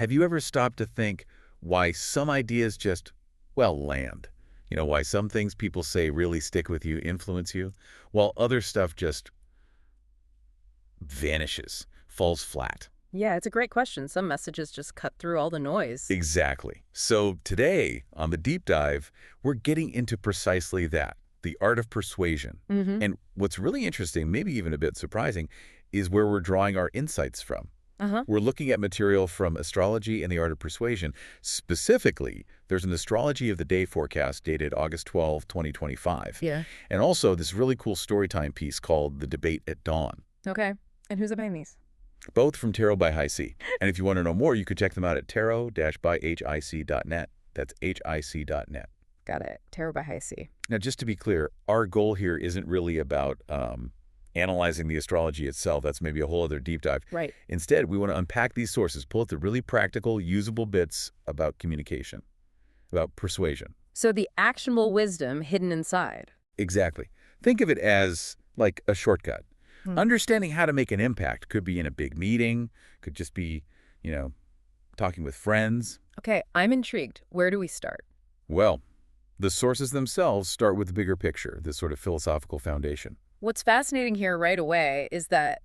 Have you ever stopped to think why some ideas just, well, land? You know, why some things people say really stick with you, influence you, while other stuff just vanishes, falls flat? Yeah, it's a great question. Some messages just cut through all the noise. Exactly. So today, on the deep dive, we're getting into precisely that, the art of persuasion. Mm-hmm. And what's really interesting, maybe even a bit surprising, is where we're drawing our insights from. Uh-huh. We're looking at material from astrology and the art of persuasion. Specifically, there's an astrology of the day forecast dated August 12, 2025. Yeah. And also this really cool storytime piece called The Debate at Dawn, Okay. And who's behind these? both from Tarot by High C. And if you want to know more, you could check them out at tarot-by-hic.net. That's hic.net. Got it. Tarot by High C. Now, just to be clear, our goal here isn't really about analyzing the astrology itself. That's maybe a whole other deep dive. Right. Instead, we want to unpack these sources, pull out the really practical, usable bits about communication, about persuasion. So the actionable wisdom hidden inside. Exactly. Think of it as like a shortcut. Hmm. Understanding how to make an impact could be in a big meeting, could just be, talking with friends. Okay, I'm intrigued. Where do we start? Well, the sources themselves start with the bigger picture, this sort of philosophical foundation. What's fascinating here right away is that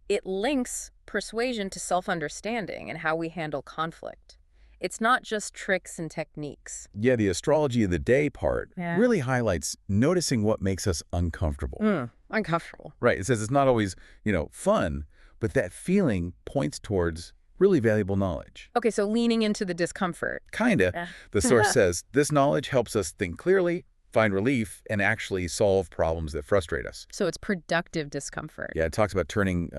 it links persuasion to self-understanding and how we handle conflict. It's not just tricks and techniques. Yeah, the astrology of the day part Yeah. really highlights noticing what makes us uncomfortable. Uncomfortable. Right. It says it's not always, fun, but that feeling points towards really valuable knowledge. Okay, so leaning into the discomfort. Kinda. Yeah. The source says this knowledge helps us think clearly, find relief, and actually solve problems that frustrate us. So it's productive discomfort. Yeah, it talks about turning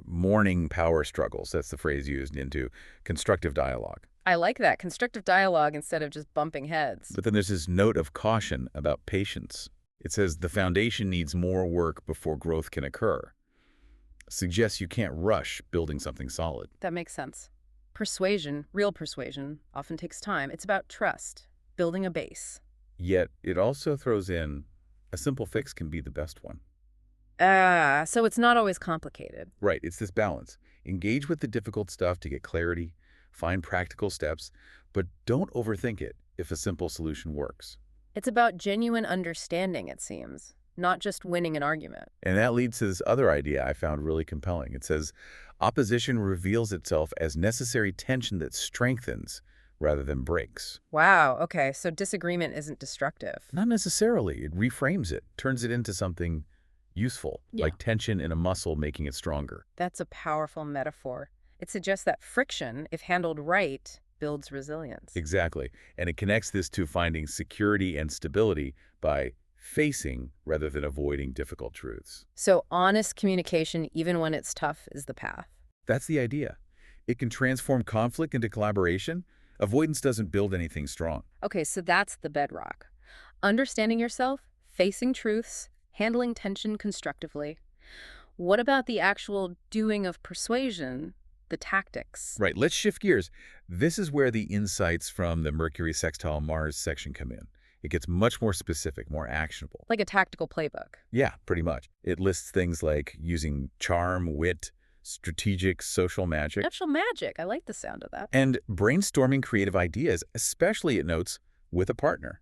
morning power struggles, that's the phrase used, into constructive dialogue. I like that. Constructive dialogue instead of just bumping heads. But then there's this note of caution about patience. It says the foundation needs more work before growth can occur. Suggests you can't rush building something solid. That makes sense. Persuasion, real persuasion, often takes time. It's about trust, building a base. Yet it also throws in a simple fix can be the best one. So it's not always complicated. Right, it's this balance. Engage with the difficult stuff to get clarity, find practical steps, but don't overthink it if a simple solution works. It's about genuine understanding, it seems, not just winning an argument. And that leads to this other idea I found really compelling. It says, opposition reveals itself as necessary tension that strengthens rather than breaks. Wow, okay, so disagreement isn't destructive. Not necessarily. It reframes it, turns it into something useful, Yeah. like tension in a muscle making it stronger. That's a powerful metaphor. It suggests that friction, if handled right, builds resilience. Exactly. And it connects this to finding security and stability by facing rather than avoiding difficult truths. So honest communication, even when it's tough, is the path. That's the idea. It can transform conflict into collaboration. Avoidance doesn't build anything strong. Okay, so that's the bedrock. Understanding yourself, facing truths, handling tension constructively. What about the actual doing of persuasion, the tactics? Right, let's shift gears. This is where the insights from the Mercury sextile Mars section come in. It gets much more specific, more actionable. Like a tactical playbook. Yeah, pretty much. It lists things like using charm, wit, strategic social magic, Natural magic. I like the sound of that. and brainstorming creative ideas, especially, it notes, with a partner.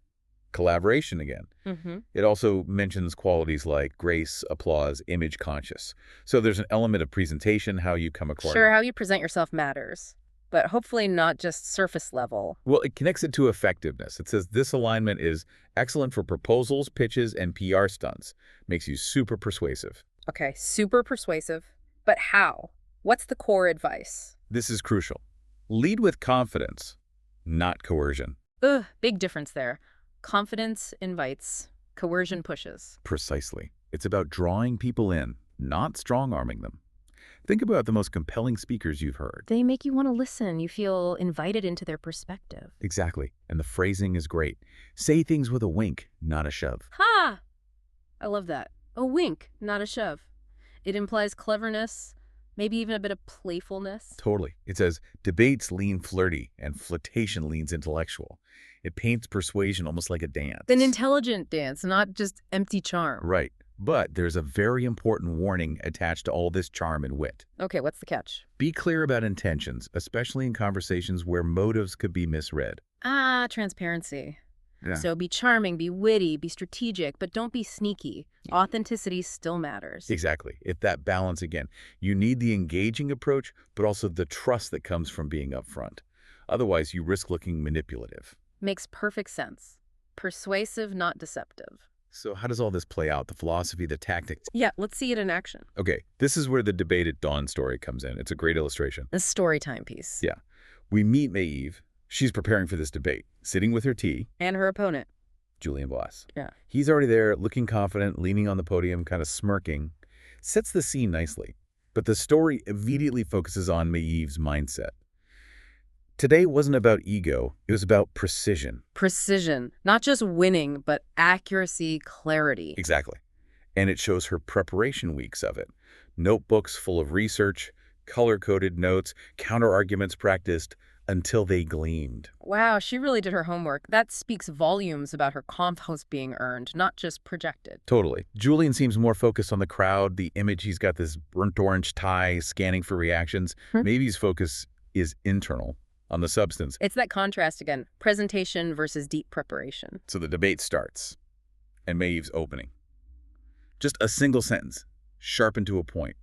Collaboration again. Mm-hmm. It also mentions qualities like grace, applause, image conscious. So there's an element of presentation, how you come across. Sure, how you present yourself matters, but hopefully not just surface level. Well, it connects it to effectiveness. It says this alignment is excellent for proposals, pitches, and PR stunts. Makes you super persuasive. Okay, super persuasive. But how? What's the core advice? This is crucial. Lead with confidence, not coercion. Ugh, big difference there. Confidence invites, coercion pushes. Precisely. It's about drawing people in, not strong-arming them. Think about the most compelling speakers you've heard. They make you want to listen. You feel invited into their perspective. Exactly. And the phrasing is great. Say things with a wink, not a shove. Ha! I love that. A wink, not a shove. It implies cleverness, maybe even a bit of playfulness. Totally. It says, debates lean flirty and flirtation leans intellectual. It paints persuasion almost like a dance. An intelligent dance, not just empty charm. Right. But there's a very important warning attached to all this charm and wit. Okay, what's the catch? Be clear about intentions, especially in conversations where motives could be misread. Ah, transparency. Yeah. So be charming, be witty, be strategic, but don't be sneaky. Authenticity still matters. Exactly. It's that balance again. You need the engaging approach, but also the trust that comes from being upfront. Otherwise, you risk looking manipulative. Makes perfect sense. Persuasive, not deceptive. So how does all this play out? The philosophy, the tactics? Yeah, let's see it in action. Okay, this is where the debate at dawn story comes in. It's a great illustration. A story time piece. Yeah. We meet Maeve. She's preparing for this debate, sitting with her tea. And her opponent. Julian Voss. Yeah. He's already there, looking confident, leaning on the podium, kind of smirking. Sets the scene nicely. But the story immediately focuses on Maeve's mindset. Today wasn't about ego, it was about precision. Precision. Not just winning, but accuracy, clarity. Exactly. And it shows her preparation weeks of it. Notebooks full of research, color-coded notes, counter-arguments practiced until they gleamed. Wow, she really did her homework. That speaks volumes about her confidence being earned, not just projected. Totally. Julian seems more focused on the crowd, the image. He's got this burnt orange tie, scanning for reactions. Maeve's focus is internal, on the substance. It's that contrast again, presentation versus deep preparation. So the debate starts, and Maeve's opening. Just a single sentence, sharpened to a point.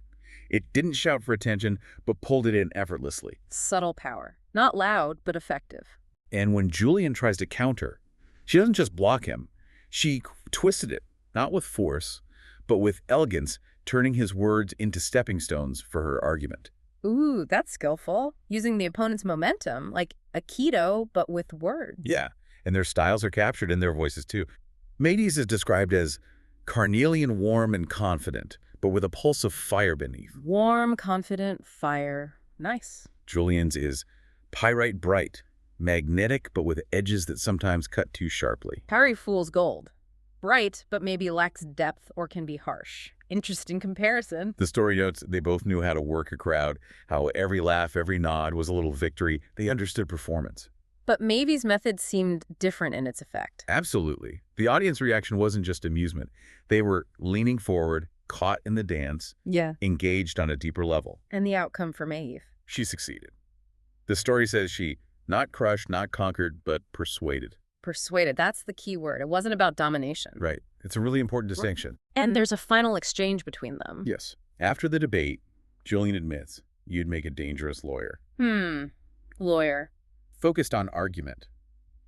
It didn't shout for attention, but pulled it in effortlessly. Subtle power. Not loud, but effective. And when Julian tries to counter, she doesn't just block him. She twisted it, not with force, but with elegance, turning his words into stepping stones for her argument. Ooh, that's skillful. Using the opponent's momentum, like Aikido, but with words. Yeah, and their styles are captured in their voices too. Maeve's is described as carnelian warm and confident, but with a pulse of fire beneath. Warm, confident, fire. Nice. Julian's is pyrite bright, magnetic, but with edges that sometimes cut too sharply. Harry fool's gold. Bright, but maybe lacks depth or can be harsh. Interesting comparison. The story notes they both knew how to work a crowd, how every laugh, every nod was a little victory. They understood performance. But Maeve's method seemed different in its effect. Absolutely. The audience reaction wasn't just amusement. They were leaning forward, caught in the dance, engaged on a deeper level. And the outcome for Maeve? She succeeded. The story says she not crushed, not conquered, but persuaded. Persuaded. That's the key word. It wasn't about domination. Right. It's a really important distinction. And there's a final exchange between them. Yes. After the debate, Julian admits you'd make a dangerous lawyer. Lawyer. Focused on argument,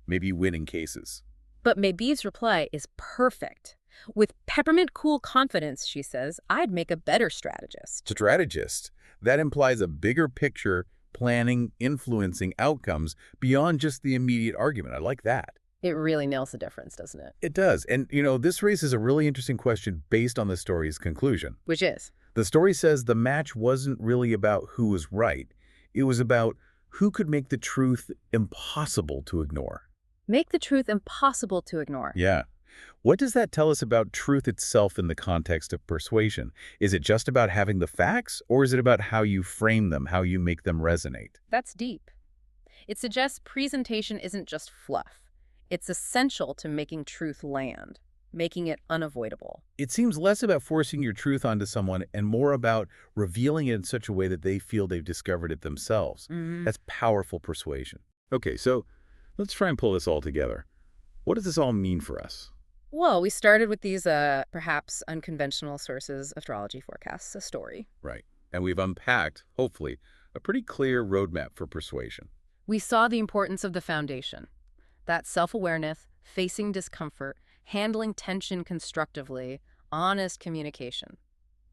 maybe winning cases. But Maeve's reply is perfect. With peppermint cool confidence, she says, I'd make a better strategist. Strategist. That implies a bigger picture, planning, influencing outcomes beyond just the immediate argument. I like that. It really nails the difference, doesn't it? It does. And, this raises a really interesting question based on the story's conclusion. Which is? The story says the match wasn't really about who was right. It was about who could make the truth impossible to ignore. Make the truth impossible to ignore. Yeah. What does that tell us about truth itself in the context of persuasion? Is it just about having the facts, or is it about how you frame them, how you make them resonate? That's deep. It suggests presentation isn't just fluff. It's essential to making truth land, making it unavoidable. It seems less about forcing your truth onto someone and more about revealing it in such a way that they feel they've discovered it themselves. That's powerful persuasion. Okay, so let's try and pull this all together. What does this all mean for us? Well, we started with these perhaps unconventional sources, astrology forecasts, a story. Right. And we've unpacked, hopefully, a pretty clear roadmap for persuasion. We saw the importance of the foundation. That self-awareness, facing discomfort, handling tension constructively, honest communication.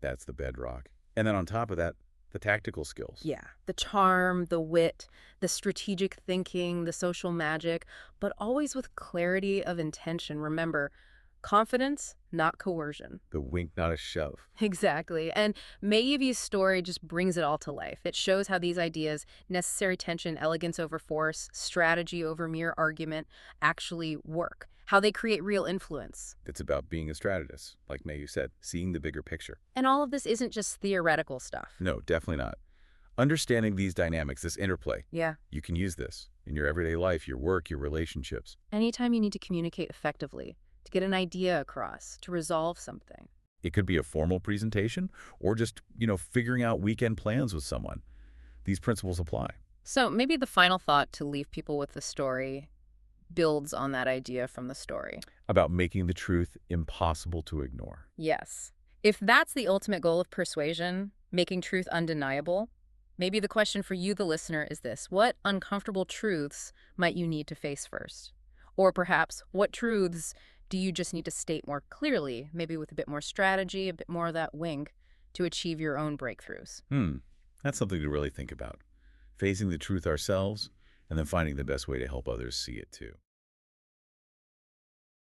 That's the bedrock. And then on top of that, the tactical skills. Yeah, the charm, the wit, the strategic thinking, the social magic, but always with clarity of intention. Remember, confidence, not coercion. The wink, not a shove. Exactly. And Maeve's story just brings it all to life. It shows how these ideas, necessary tension, elegance over force, strategy over mere argument, actually work. How they create real influence. It's about being a strategist, like Maeve said, seeing the bigger picture. And all of this isn't just theoretical stuff. No, definitely not. Understanding these dynamics, this interplay. Yeah. You can use this in your everyday life, your work, your relationships. Anytime you need to communicate effectively, to get an idea across, to resolve something. It could be a formal presentation or just, figuring out weekend plans with someone. These principles apply. So maybe the final thought to leave people with the story builds on that idea from the story. About making the truth impossible to ignore. Yes. If that's the ultimate goal of persuasion, making truth undeniable, maybe the question for you, the listener, is this: what uncomfortable truths might you need to face first? Or perhaps, what truths do you just need to state more clearly, maybe with a bit more strategy, a bit more of that wink, to achieve your own breakthroughs? That's something to really think about. Facing the truth ourselves and then finding the best way to help others see it too.